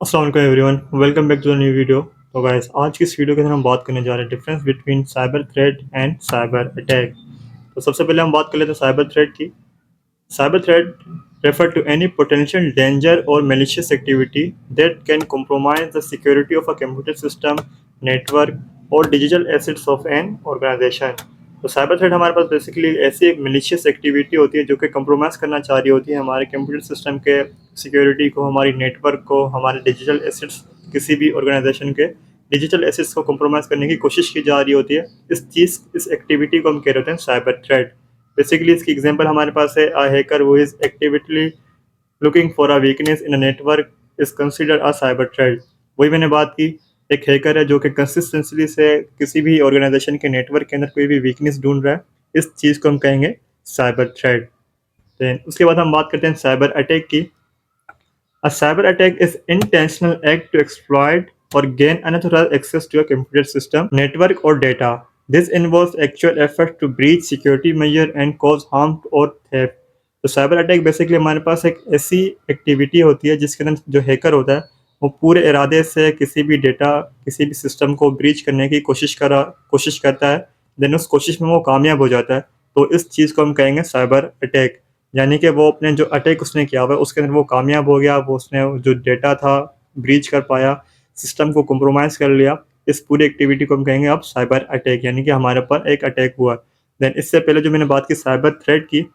अस्सलाम वालेकुम everyone, welcome back to the new video. तो गाइस, आज की इस वीडियो के अंदर हम बात करने जा रहे हैं difference between cyber threat and cyber attack. तो सबसे पहले हम बात कर लेते हैं साइबर थ्रेट की। Cyber threat refer to any potential danger or malicious activity that can compromise the security of a computer system, network or digital assets of an organization। तो साइबर थ्रेट हमारे पास बेसिकली ऐसी एक malicious activity होती है जो कि compromise करना चाह रही होती है हमारे कंप्यूटर सिस्टम के सिक्योरिटी को, हमारी नेटवर्क को, हमारे डिजिटल एसेट्स, किसी भी ऑर्गेनाइजेशन के डिजिटल एसेट्स को कंप्रोमाइज़ करने की कोशिश की जा रही होती है। इस एक्टिविटी को हम कह रहे होते हैं साइबर थ्रेट। बेसिकली इसकी एग्जांपल हमारे पास है, अ hacker who is actively looking for a weakness in a network is considered a cyber threat. वही मैंने बात की, एक हैकर है जो कि कंसिस्टेंटली से किसी भी ऑर्गेनाइजेशन के नेटवर्क के अंदर कोई भी वीकनेस ढूंढ रहा है, इस चीज़ को हम कहेंगे साइबर थ्रेट। देन उसके बाद हम बात करते हैं साइबर अटैक की। A cyber attack is intentional act to exploit or gain unauthorized access to a computer system, network or data. This involves actual effort to breach security measure and cause harm or theft. तो cyber attack basically हमारे पास एक ऐसी activity होती है जिसके अंदर जो हैकर होता है वो पूरे इरादे से किसी भी डेटा, किसी भी सिस्टम को ब्रीच करने की कोशिश करता है। देन उस कोशिश में वो कामयाब हो जाता है। तो इस चीज़ को हम कहेंगे साइबर अटैक। यानी कि वो अपने जो अटैक उसने किया हुआ है उसके अंदर वो कामयाब हो गया, वो उसने जो डेटा था ब्रीच कर पाया, सिस्टम को कंप्रोमाइज़ कर लिया। इस पूरी एक्टिविटी को हम कहेंगे अब साइबर अटैक, यानी कि हमारे ऊपर एक अटैक हुआ। देन इससे पहले जो मैंने बात की साइबर थ्रेट की,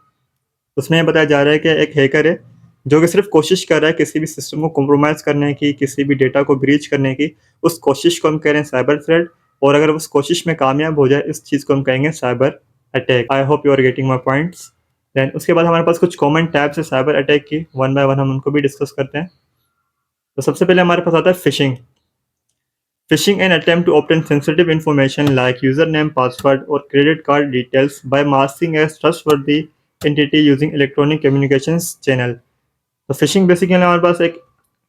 उसमें ये बताया जा रहा है कि एक हैकर है जो कि सिर्फ़ कोशिश कर रहा है किसी भी सिस्टम को कंप्रोमाइज़ करने की, किसी भी डेटा को ब्रीच करने की। उस कोशिश को हम कह रहे हैं साइबर थ्रेट, और अगर उस कोशिश में कामयाब हो जाए, इस चीज़ को हम कहेंगे cyber attack. I hope you are getting my points. Then उसके बाद हमारे पास कुछ कॉमन टाइप्स है साइबर अटैक की, वन बाय वन हम उनको भी डिस्कस करते हैं। तो सबसे पहले हमारे पास आता है fishing. Phishing an attempt to obtain sensitive information like username, password, or credit card details by masking as trustworthy entity using electronic communications channel। तो फिशिंग बेसिकली हमारे पास एक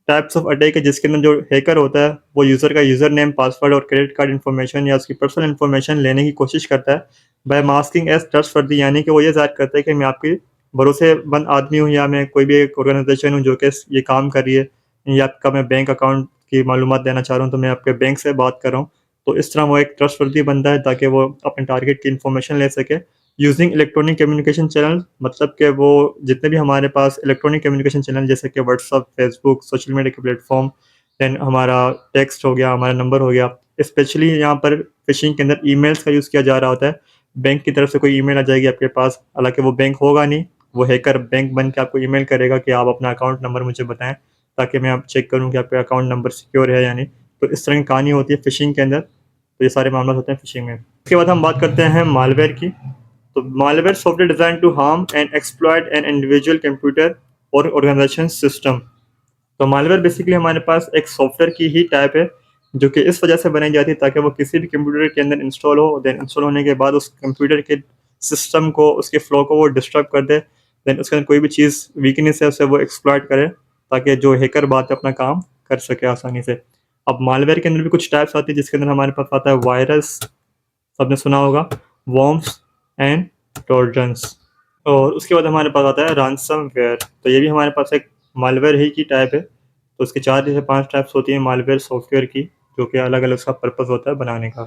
टाइप्स ऑफ अटैक है जिसके अंदर जो हैकर होता है वो यूज़र का यूज़र नेम, पासवर्ड और क्रेडिट कार्ड इन्फॉर्मेशन या उसकी पर्सनल इन्फॉर्मेशन लेने की कोशिश करता है बाय मास्किंग एज ट्रस्टवर्दी, यानी कि वो ये ज़ाहिर करता है कि मैं आपकी भरोसेमंद आदमी हूँ, या मैं कोई भी एक ऑर्गेनाइजेशन हूँ जो कि ये काम कर रही है, या आपका मैं बैंक अकाउंट की मालूमात देना चाह रहा हूँ तो मैं आपके बैंक से बात कर रहा हूँ। तो इस तरह वो एक ट्रस्टवर्दी बंदा है ताकि वो अपने टारगेट की इन्फॉर्मेशन ले सके यूजिंग इलेक्ट्रॉनिक कम्युनिकेशन चैनल। मतलब कि वो जितने भी हमारे पास इलेक्ट्रॉनिक कम्युनिकेशन चैनल जैसे कि व्हाट्सअप, फेसबुक, सोशल मीडिया के प्लेटफॉर्म, देन हमारा टेक्स्ट हो गया, हमारा नंबर हो गया। स्पेशली यहाँ पर फिशिंग के अंदर ईमेल्स का यूज़ किया जा रहा होता है। बैंक की तरफ से कोई ईमेल आ जाएगी आपके पास, हालांकि वो बैंक होगा नहीं, वो हैकर बैंक बन के आपको ईमेल करेगा कि आप अपना अकाउंट नंबर मुझे बताएं ताकि मैं आप चेक करूँ कि आपका अकाउंट नंबर सिक्योर है या नहीं। तो इस तरह की कहानी होती है फिशिंग के अंदर। तो ये सारे मामला होते हैं फिशिंग में। उसके बाद हम बात करते हैं मालवेयर की। तो malware software design to harm and exploit an individual computer और ऑर्गेनाइजेशन सिस्टम। तो मालवेयर बेसिकली हमारे पास एक सॉफ्टवेयर की ही टाइप है जो कि इस वजह से बनाई जाती है ताकि वो किसी भी कंप्यूटर के अंदर इंस्टॉल हो, देन इंस्टॉल होने के बाद उस कंप्यूटर के सिस्टम को, उसके फ्लो को वो डिस्टर्ब कर दे। देन उसके अंदर कोई भी चीज़ वीकनेस है उसे वो एक्सप्लॉइट करे ताकि जो हैकर बात है अपना काम कर सके आसानी से। अब मालवेयर के अंदर भी कुछ टाइप्स आती है जिसके अंदर हमारे पास आता है वायरस, सबने सुना होगा, वर्म्स एंड ट्रोजन्स। और उसके बाद हमारे पास आता है रैनसमवेयर। तो ये भी हमारे पास एक मालवेयर ही की टाइप है। तो उसकी 4 से 5 टाइप्स होती हैं मालवेयर सॉफ्टवेयर की, जो कि अलग-अलग उसका पर्पस होता है बनाने का।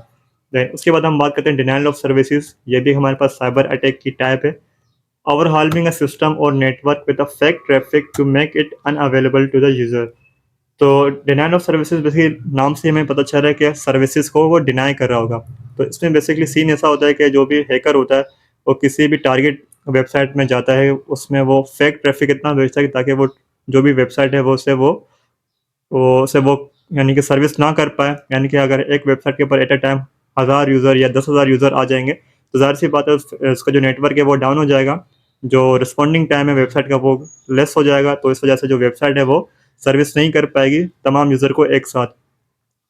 देन उसके बाद हम बात करते हैं डिनायल ऑफ सर्विसेज़। ये भी हमारे पास साइबर अटैक की टाइप है। ओवरहाउलिंग अ सिस्टम और network with a fake traffic to make it unavailable to the user. तो डिनायल ऑफ सर्विसेज बेसिकली नाम से हमें पता चल रहा है कि सर्विसेज को वो डिनाई कर रहा होगा। तो इसमें बेसिकली सीन ऐसा होता है कि जो भी हैकर होता है वो किसी भी टारगेट वेबसाइट में जाता है, उसमें वो फेक ट्रैफिक इतना भेजता है कि ताकि वो जो भी वेबसाइट है वो यानी कि सर्विस ना कर पाए। यानी कि अगर एक वेबसाइट के ऊपर एट अ टाइम 1000 यूज़र या 10,000 यूज़र आ जाएंगे तो ज़ाहिर सी बात है उसका जो नेटवर्क है वो डाउन हो जाएगा, जो रिस्पॉन्डिंग टाइम है वेबसाइट का वो लेस हो जाएगा। तो इस वजह से जो वेबसाइट है वो सर्विस नहीं कर पाएगी तमाम यूज़र को एक साथ।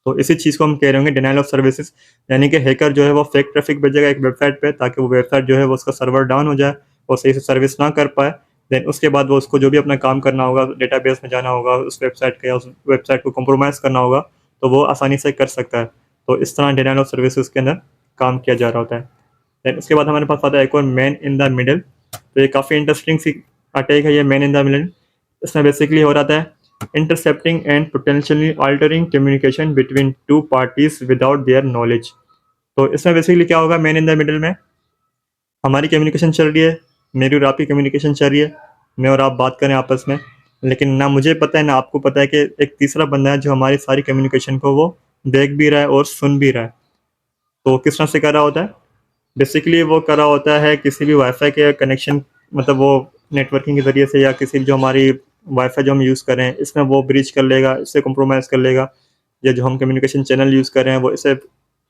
तो इसी चीज़ को हम कह रहे होंगे डिनायल ऑफ सर्विसेज, यानी कि हैकर जो है वो फेक ट्रैफिक भेजेगा एक वेबसाइट पे ताकि वो वेबसाइट जो है वो उसका सर्वर डाउन हो जाए और सही से सर्विस ना कर पाए। देन उसके बाद वो उसको जो भी अपना काम करना होगा, डेटाबेस में जाना होगा उस वेबसाइट का, या उस वेबसाइट को कंप्रोमाइज़ करना होगा, तो वो आसानी से कर सकता है। तो इस तरह डिनायल ऑफ सर्विसेज के अंदर काम किया जा रहा होता है। देन उसके बाद हमारे पास आता है एक और मैन इन द मिडल। तो ये काफ़ी इंटरेस्टिंग सी अटैक है ये मैन इन द मिडल। इसमें बेसिकली हो रहा था intercepting and potentially altering communication between two parties without their knowledge। तो इसमें बेसिकली क्या होगा, मैन इन द मिडिल में हमारी कम्युनिकेशन चल रही है, मेरी और आपकी कम्युनिकेशन चल रही है, मैं और आप बात करें आपस में, लेकिन ना मुझे पता है ना आपको पता है कि एक तीसरा बंदा है जो हमारी सारी कम्युनिकेशन को वो देख भी रहा है और सुन भी रहा है। तो किस तरह से कर रहा होता है, बेसिकली वो कर रहा होता है किसी भी वाईफाई के कनेक्शन, मतलब वो नेटवर्किंग के ज़रिए से या किसी भी जो हमारी वाईफाई जो हम यूज़ कर रहे हैं इसमें वो ब्रीच कर लेगा, इससे कंप्रोमाइज़ कर लेगा, या जो हम कम्युनिकेशन चैनल यूज़ कर रहे हैं वो इसे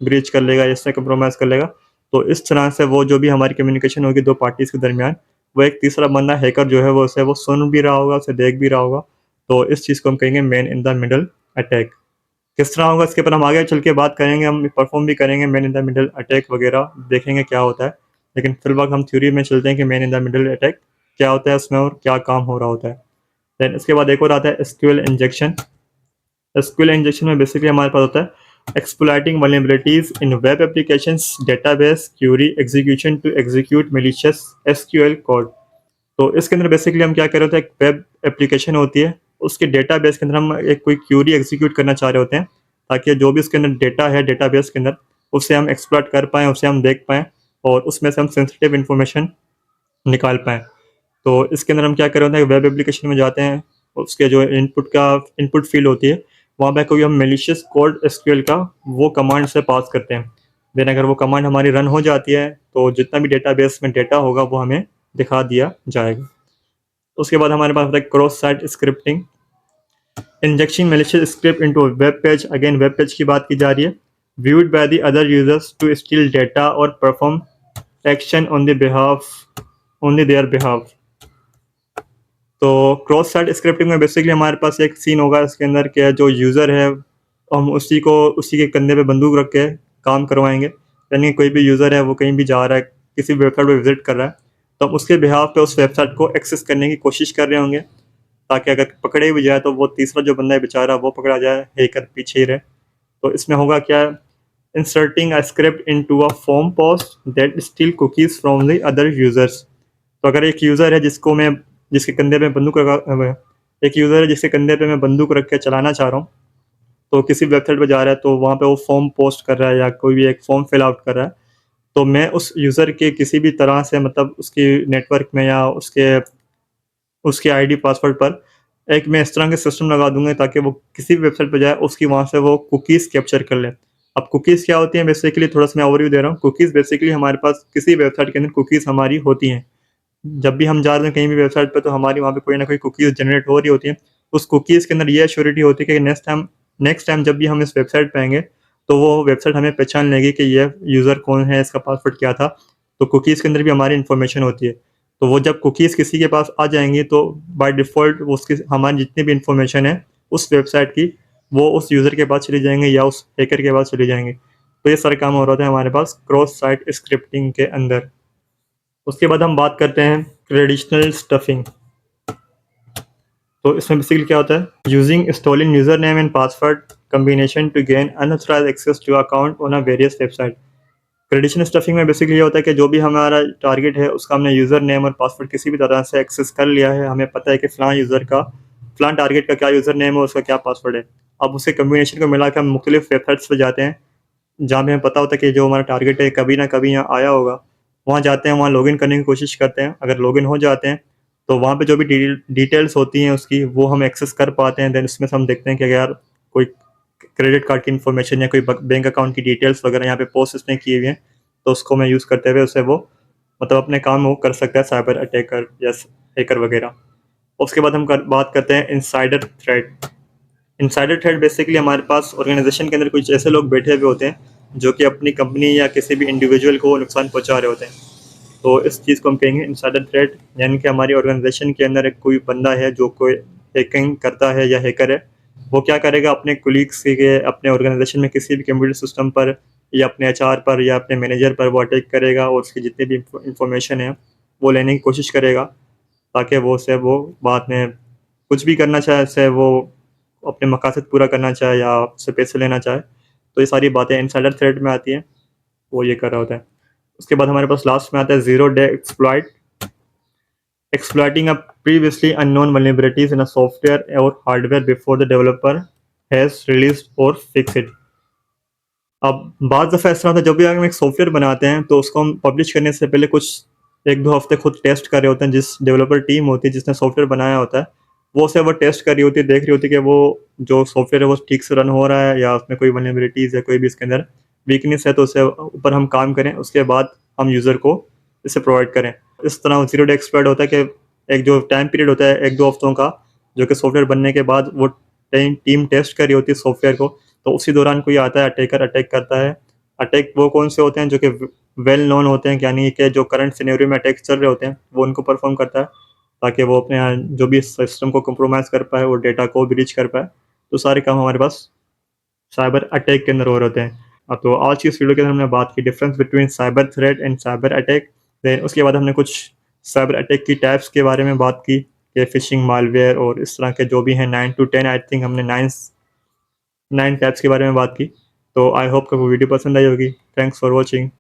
ब्रीच कर लेगा, इससे कंप्रोमाइज़ कर लेगा। तो इस तरह से वो जो भी हमारी कम्युनिकेशन होगी दो पार्टीज़ के दरमियान, वो एक तीसरा बंदा हैकर जो है वो उसे वो सुन भी रहा होगा, उसे देख भी रहा होगा। तो इस चीज़ को हम कहेंगे man in the middle attack. किस तरह होगा इसके ऊपर हम आगे चल के बात करेंगे, हम परफॉर्म भी करेंगे man in the middle attack वगैरह, देखेंगे क्या होता है। लेकिन फिलहाल हम थ्योरी में चलते हैं कि man in the middle attack क्या होता है उसमें और क्या काम हो रहा होता है। देन इसके बाद एक और आता है एसक्यूएल इंजेक्शन। एसक्यूएल इंजेक्शन में बेसिकली हमारे पास होता है exploiting vulnerabilities in web applications database query execution to execute malicious SQL code. तो इसके अंदर बेसिकली हम क्या कर रहे होते हैं, एक वेब एप्लीकेशन होती है, उसके डेटाबेस के अंदर हम एक कोई क्यूरी एग्जीक्यूट करना चाह रहे होते हैं, ताकि जो भी उसके अंदर डेटा है डेटाबेस के अंदर उसे हम एक्सप्लॉइट कर पाएँ, उसे हम देख पाएँ और उसमें से हम सेंसिटिव इन्फॉर्मेशन निकाल पाएँ। तो इसके अंदर हम क्या कर रहे होते हैं, वेब एप्लीकेशन में जाते हैं, उसके जो इनपुट फील्ड होती है वहाँ पे कोई हम मेलिशियस कोड एसक्यूएल का वो कमांड से पास करते हैं। देन अगर वो कमांड हमारी रन हो जाती है तो जितना भी डेटाबेस में डेटा होगा वो हमें दिखा दिया जाएगा। उसके बाद हमारे पास होता है cross site scripting, injection malicious script into web page. Again web page की बात की जा रही है, viewed by the other users to steal data और perform action on the behalf on their behalf. तो क्रॉस साइट स्क्रिप्टिंग में basically हमारे पास एक सीन होगा इसके अंदर कि जो यूज़र है हम उसी के कंधे पे बंदूक रख के काम करवाएंगे। यानी कोई भी यूज़र है वो कहीं भी जा रहा है, किसी वेबसाइट पर विजिट कर रहा है, तो हम उसके बिहाफ पे उस वेबसाइट को एक्सेस करने की कोशिश कर रहे होंगे, ताकि अगर पकड़े भी जाए तो वो तीसरा जो बंदा है बेचारा वो पकड़ा जाए, हैकर पीछे ही रहे। तो इसमें होगा क्या, inserting a script into a form post that steel cookies from the other users. तो अगर एक यूज़र है जिसके कंधे पे बंदूक रखा, एक यूज़र है जिसके कंधे पे मैं बंदूक रख के चलाना चाह रहा हूँ, तो किसी वेबसाइट पे जा रहा है तो वहाँ पे वो फॉर्म पोस्ट कर रहा है या कोई भी एक फॉर्म फिल आउट कर रहा है, तो मैं उस यूज़र के किसी भी तरह से मतलब उसकी नेटवर्क में या उसके आईडी पासवर्ड पर एक मैं इस तरह के सिस्टम लगा दूंगा ताकि वो किसी भी वेबसाइट पर जाए उसकी वहाँ से वो कुकीज़ कैप्चर कर ले। अब कुकीज़ क्या होती हैं, बेसिकली थोड़ा सा मैं ओवरव्यू दे रहा हूँ। कुकीज़ बेसिकली हमारे पास किसी वेबसाइट के अंदर कुकीज़ हमारी होती हैं, जब भी हम जा रहे हैं कहीं भी वेबसाइट पे तो हमारी वहाँ पे कोई ना कोई कुकीज़ जनरेट हो रही होती है। उस कुकीज़ के अंदर ये एश्योरिटी होती है कि नेक्स्ट टाइम जब भी हम इस वेबसाइट पे आएंगे तो वो वेबसाइट हमें पहचान लेगी कि ये यूज़र कौन है, इसका पासवर्ड क्या था। तो कुकीज़ के अंदर भी हमारी इन्फॉर्मेशन होती है। तो वो जब कुकीज़ किसी के पास आ जाएंगी तो बाय डिफ़ॉल्ट वो उसकी हमारी जितनी भी इन्फॉर्मेशन है उस वेबसाइट की वो उस यूज़र के पास चली जाएंगे या उस हैकर के पास चली जाएंगे। तो ये सारे काम हो रहा था हमारे पास क्रॉस साइट स्क्रिप्टिंग के अंदर। उसके बाद हम बात करते हैं ट्रेडिशनल स्टफिंग। तो इसमें बेसिकली क्या होता है, using stolen user name and password combination to gain unauthorized access to account on a various website. Traditional stuffing में बेसिकली ये होता है कि जो भी हमारा टारगेट है उसका हमने यूज़र नेम और पासवर्ड किसी भी तरह से एक्सेस कर लिया है, हमें पता है कि फ़लाँ टारगेट का क्या यूज़र नेम है, उसका क्या पासवर्ड है। अब उसे कम्बिनेशन को मिला के हम मुख्तलिफ वेबसाइट्स पर जाते हैं जहाँ पे हमें पता होता है कि जो हमारा टारगेट है कभी ना कभी यहाँ आया होगा। वहाँ जाते हैं, वहाँ लॉगिन करने की कोशिश करते हैं, अगर लॉगिन हो जाते हैं तो वहाँ पे जो भी डिटेल्स होती हैं उसकी वो हम एक्सेस कर पाते हैं। देन इसमें से हम देखते हैं कि अगर कोई क्रेडिट कार्ड की इन्फॉर्मेशन या कोई बैंक अकाउंट की डिटेल्स वगैरह यहाँ पे पोस्ट इसने किए हुए हैं, तो उसको मैं यूज़ करते हुए उसे वो मतलब अपने काम वो कर सकता है साइबर अटैकर या हैकर वगैरह। उसके बाद हम बात करते हैं insider threat. Insider threat basically हमारे पास ऑर्गेनाइजेशन के अंदर कुछ ऐसे लोग बैठे हुए होते हैं जो कि अपनी कंपनी या किसी भी इंडिविजुअल को नुकसान पहुंचा रहे होते हैं। तो इस चीज़ को हम कहेंगे इनसाइडर थ्रेट, यानी कि हमारी ऑर्गेनाइजेशन के अंदर एक कोई बंदा है जो कोई हैकिंग करता है या हैकर है। वो क्या करेगा, अपने कोलीग्स के अपने ऑर्गेनाइजेशन में किसी भी कंप्यूटर सिस्टम पर या अपने एचआर पर या अपने मैनेजर पर वो अटैक करेगा और उसकी जितनी भी इंफॉर्मेशन है वो लेने की कोशिश करेगा, ताकि वो बाद में कुछ भी करना चाहे, उससे वो अपने मकासद पूरा करना चाहे या उससे पैसे लेना चाहे। तो ये सारी बातें इनसाइडर थ्रेट में आती हैं, वो ये कर रहा होता है। उसके बाद हमारे पास लास्ट में आता है zero day exploit. exploiting a previously unknown vulnerabilities in a software or hardware before the developer has released or fixed it. अब बाद दफ़ा ऐसा होता है जब भी हम एक सॉफ्टवेयर बनाते हैं तो उसको हम पब्लिश करने से पहले कुछ 1-2 हफ्ते खुद टेस्ट कर रहे होते हैं, जिस डेवलपर टीम होती है जिसने सॉफ्टवेयर बनाया होता है, वो उसे वो टेस्ट कर रही होती है, देख रही होती है कि वो जो सॉफ्टवेयर है वो ठीक से रन हो रहा है या उसमें कोई वल्नरेबिलिटीज़ है, कोई भी इसके अंदर वीकनेस है तो उससे ऊपर हम काम करें, उसके बाद हम यूज़र को इसे प्रोवाइड करें। इस तरह ज़ीरो डे एक्सपर्ट होता है कि एक जो टाइम पीरियड होता है 1-2 हफ्तों का, जो कि सॉफ्टवेयर बनने के बाद वो टीम टेस्ट कर रही होती है सॉफ्टवेयर को, तो उसी दौरान कोई आता है अटैकर अटैक करता है। अटैक वो कौन से होते हैं जो कि वेल नोन होते हैं, यानी कि जो करंट सिनेरियो में अटैक चल रहे होते हैं वो उनको परफॉर्म करता है, ताकि वो अपने यहाँ जो भी सिस्टम को कंप्रोमाइज़ कर पाए, वो डेटा को ब्रीच कर पाए। तो सारे काम हमारे पास साइबर अटैक के अंदर हो रहे होते हैं। तो आज की इस वीडियो के अंदर हमने बात की difference between cyber threat and cyber attack. Then उसके बाद हमने कुछ साइबर अटैक की टाइप्स के बारे में बात की, कि फिशिंग, मालवेयर और इस तरह के जो भी हैं 9 टू 10, आई थिंक हमने 9 टैब्स के बारे में बात की। तो आई होप कि वो वीडियो पसंद आई होगी। Thanks for watching.